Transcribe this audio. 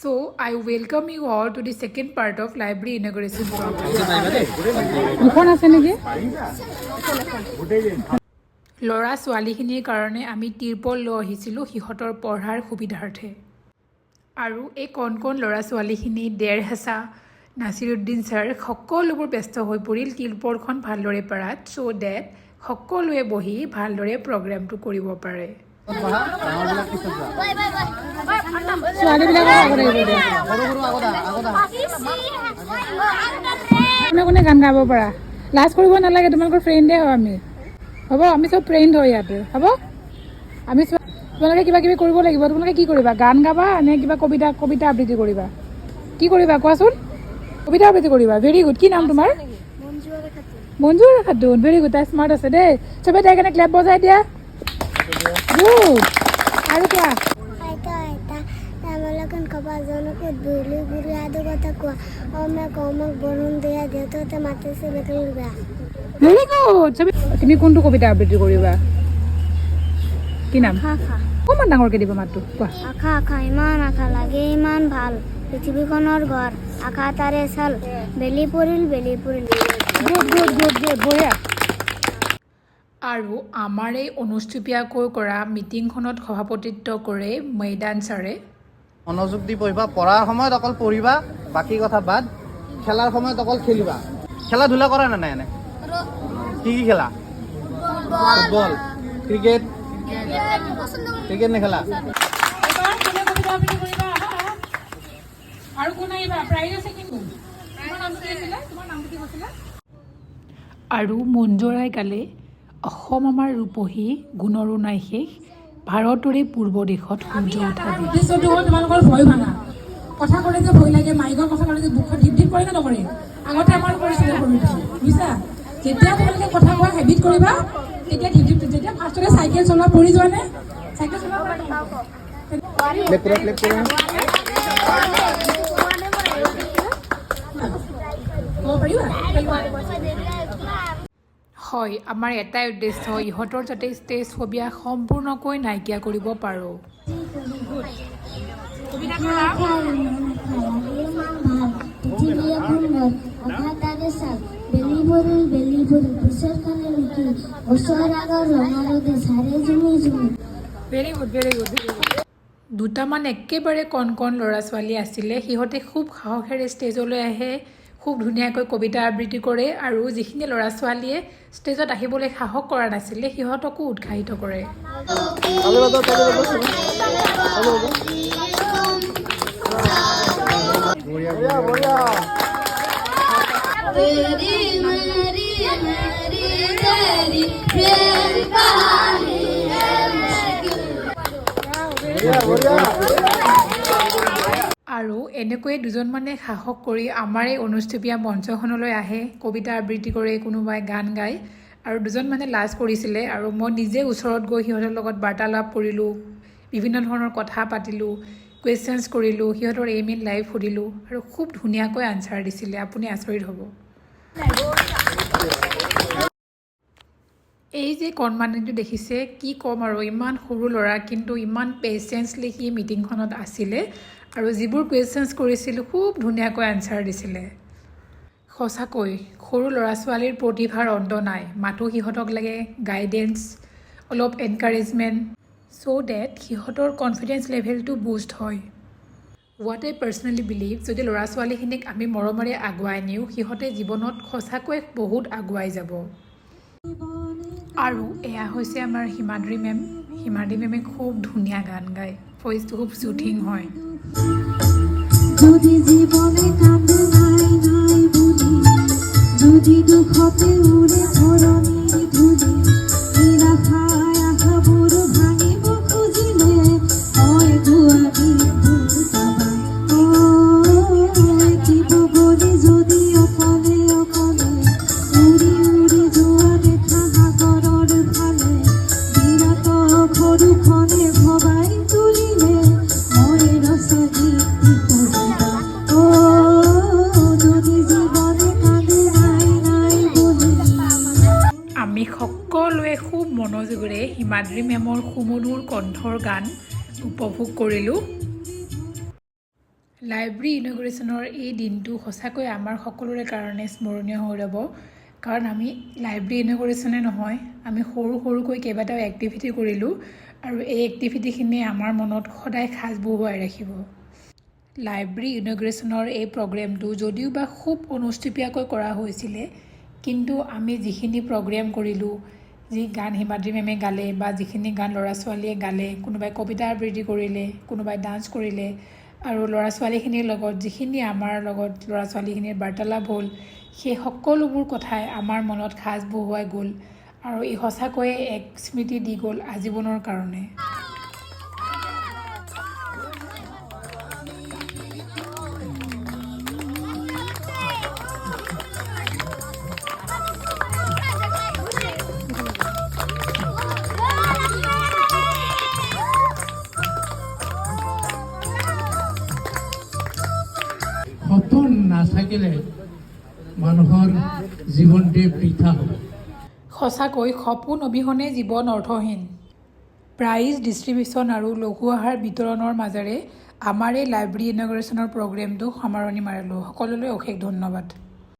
So, I welcome you all to the second part of library inauguration program. ল'ৰা ছোৱালীখিনিৰ কাৰণে আমি তিৰপল লৈ আহিছিলোঁ সিহঁতৰ পঢ়াৰ সুবিধাৰ্থে আৰু এই কণ ল'ৰা ছোৱালীখিনি ডেৰ হেঁচা নাছিৰুদ্দিন ছাৰ সকলোবোৰ ব্যস্ত হৈ পৰিল তিৰপলখন ভালদৰে পাৰাত চ' ডেট সকলোৱে বহি ভালদৰে প্ৰগ্ৰেমটো কৰিব পাৰে। কোনে গান গাব পাৰা লাজ কৰিব নালাগে, তোমালোকৰ ফ্ৰেণ্ডে হয় আমি, হ'ব? আমি চব ফ্ৰেণ্ড হয় ইয়াতে, হ'ব? আমি তোমালোকে কিবা কিবি কৰিব লাগিব। তোমালোকে কি কৰিবা? গান গাবা নে কিবা কবিতা আবৃত্তি কৰিবা? কি কৰিবা কোৱাচোন? কবিতা আবৃত্তি কৰিবা। Very good. কি নাম তোমাৰ? মঞ্জু খাতুন। Very good. তাই স্মাৰ্ট আছে দেই। চবে তাই কাৰণে ক্লেপ বজাই দিয়া। গুড। আৰু কোৱা? Very good. তুমি কোনটো কবিতা আবৃত্তি কৰিবা? কি নাম? অকণমান ডাঙৰকৈ দিব মাতটো। কোৱা। আশা আশা ইমান আশা লাগে ইমান ভাল পৃথিৱীখনৰ ঘৰ আশা তাৰে চাল বেলি পৰিল গুড গুড গুড গুড। বঢ়িয়া। আৰু আমাৰ এই অনুষ্টুপীয়াকৈ কৰা মিটিংখনত সভাপতিত্ব কৰে মৈদান ছাৰে। মনোযোগ দি পঢ়িবা, পঢ়াৰ সময়ত অকল পঢ়িবা, বাকী কথা বাদ। খেলাৰ সময়ত অকল খেলিবা। খেলা ধূলা কৰা নে নাই? এনে কি খেলা? ফুটবল, ক্ৰিকেট নেখেলা? আৰু মঞ্জুৰাই গালে অসম আমাৰ ৰূপহী গুণৰো নাই শেষ ভাৰতৰে পূৰ্ব দেশত সূৰ্য উঠা দিশ। উদ্দেশ্যটো হ'ল তোমালোকৰ ভয় ভাঙা। কথা ক'লে যে ভয় লাগে, মাইকৰ কথা ক'লে যে বুকখন ঢিপ কৰে নে নকৰে? আগতে আমাৰ কৰিছিলে সৰুতে, বুজিছা? যেতিয়া তোমালোকে কথা কোৱা হেবিট কৰিবা তেতিয়া ঢিপ যেতিয়া ফাৰ্ষ্টতে চাইকেল চলোৱা পৰি যোৱা নে? চাইকেল চলাব হয়, আমাৰ এটাই উদ্দেশ্য ইহঁতৰ যাতে ষ্টেজ ফবিয়া সম্পূৰ্ণকৈ নাইকিয়া কৰিব পাৰোঁ। Very good very good. দুটামান একেবাৰে কণ ল'ৰা ছোৱালী আছিলে, সিহঁতে খুব সাহসেৰে ষ্টেজলৈ আহে, খুব ধুনীয়াকৈ কবিতা আবৃত্তি কৰে আৰু যিখিনি ল'ৰা ছোৱালীয়ে ষ্টেজত আহিবলৈ সাহস কৰা নাছিলে সিহঁতকো উৎসাহিত কৰে। আৰু এনেকৈয়ে দুজনমানে সাহস কৰি আমাৰ এই অনুষ্টুপীয়া মঞ্চখনলৈ আহে, কবিতা আবৃত্তি কৰে, কোনোবাই গান গায় আৰু দুজনমানে লাজ কৰিছিলে আৰু মই নিজে ওচৰত গৈ সিহঁতৰ লগত বাৰ্তালাপ কৰিলোঁ, বিভিন্ন ধৰণৰ কথা পাতিলোঁ, কুৱেশ্যনছ কৰিলোঁ, সিহঁতৰ এইম ইন লাইফ সুধিলোঁ আৰু খুব ধুনীয়াকৈ আনচাৰ দিছিলে। আপুনি আচৰিত হ'ব। এই যে কণমানিটো দেখিছে, কি ক'ম আৰু, ইমান সৰু ল'ৰা কিন্তু ইমান পেচেঞ্চলি সি মিটিংখনত আছিলে আৰু যিবোৰ কুৱেশ্যনছ কৰিছিলোঁ খুব ধুনীয়াকৈ আনচাৰ দিছিলে। সঁচাকৈ সৰু ল'ৰা ছোৱালীৰ প্ৰতিভাৰ অন্ত নাই, মাথো সিহঁতক লাগে গাইডেঞ্চ, অলপ এনকাৰেজমেণ্ট চ' ডেট সিহঁতৰ কনফিডেঞ্চ লেভেলটো বুষ্ট হয়। হোৱাট আই পাৰ্চনেলি বিলিভ, যদি ল'ৰা ছোৱালীখিনিক আমি মৰমেৰে আগুৱাই নিওঁ সিহঁতে জীৱনত সঁচাকৈ বহুত আগুৱাই যাব। আৰু এয়া হৈছে আমাৰ হিমাদ্ৰী মেম। হিমাদ্ৰী মেমে খুব ধুনীয়া গান গায়, ভইচটো খুব চুথিং হয়। যদি জীবনে কান্দে নাই বুঝি, যদি দুঃখতে উড়ে ধরণী ধুলি, নিরাশায় আশাবোৰ ভাঙিব খুজিলে হয় দুৱাৰী ভুলতাবা। এটিব গলি যদি অকলে অকলে উৰি উৰি যোৱা দেখা সাগৰৰ ফালে, বিৰাট সৰুখনে ভবাই তুলিলে মই ৰচনী আমি সকলোৱে খুব মনোযোগেৰে হিমাদ্ৰী মেমৰ সুমধুৰ কণ্ঠৰ গান উপভোগ কৰিলোঁ। লাইব্ৰেৰী ইনগ্ৰেশ্যনৰ এই দিনটো সঁচাকৈ আমাৰ সকলোৰে কাৰণে স্মৰণীয় হৈ ৰ'ব কাৰণ আমি লাইব্ৰেৰী ইনগ্ৰেশ্যনে নহয় আমি সৰু সৰুকৈ কেইবাটাও এক্টিভিটি কৰিলোঁ আৰু এই এক্টিভিটিখিনিয়ে আমাৰ মনত সদায় সাঁচ বহুৱাই ৰাখিব লাইব্ৰেৰী ইনগ্ৰেশ্যনৰ এই প্ৰগ্ৰেমটো যদিও বা খুব অনুষ্টুপীয়াকৈ কৰা হৈছিলে কিন্তু আমি যিখিনি প্ৰগ্ৰেম কৰিলোঁ যি গান হিমাদ্ৰী মেমে গালে বা যিখিনি গান ল'ৰা ছোৱালীয়ে গালে কোনোবাই কবিতা আবৃত্তি কৰিলে কোনোবাই ডান্স কৰিলে আৰু ল'ৰা ছোৱালীখিনিৰ লগত যিখিনি আমাৰ লগত ল'ৰা ছোৱালীখিনিৰ বাৰ্তালাপ হ'ল সেই সকলোবোৰ কথাই আমাৰ মনত সাঁচ বহুৱাই গ'ল আৰু ই সঁচাকৈয়ে এক স্মৃতি দি গ'ল আজীৱনৰ কাৰণে সপোন নাথাকিলে মানুহৰ জীৱনটোৱে বৃথা হ'ব সঁচাকৈ সপোন অবিহনে জীৱন অৰ্থহীন প্ৰাইজ ডিষ্ট্ৰিবিউশ্যন আৰু লঘু আহাৰ বিতৰণৰ মাজেৰে আমাৰ এই লাইব্ৰেৰী ইনগ্ৰেশ্যনৰ প্ৰগ্ৰেমটো সামৰণি মাৰিলোঁ সকলোলৈ অশেষ ধন্যবাদ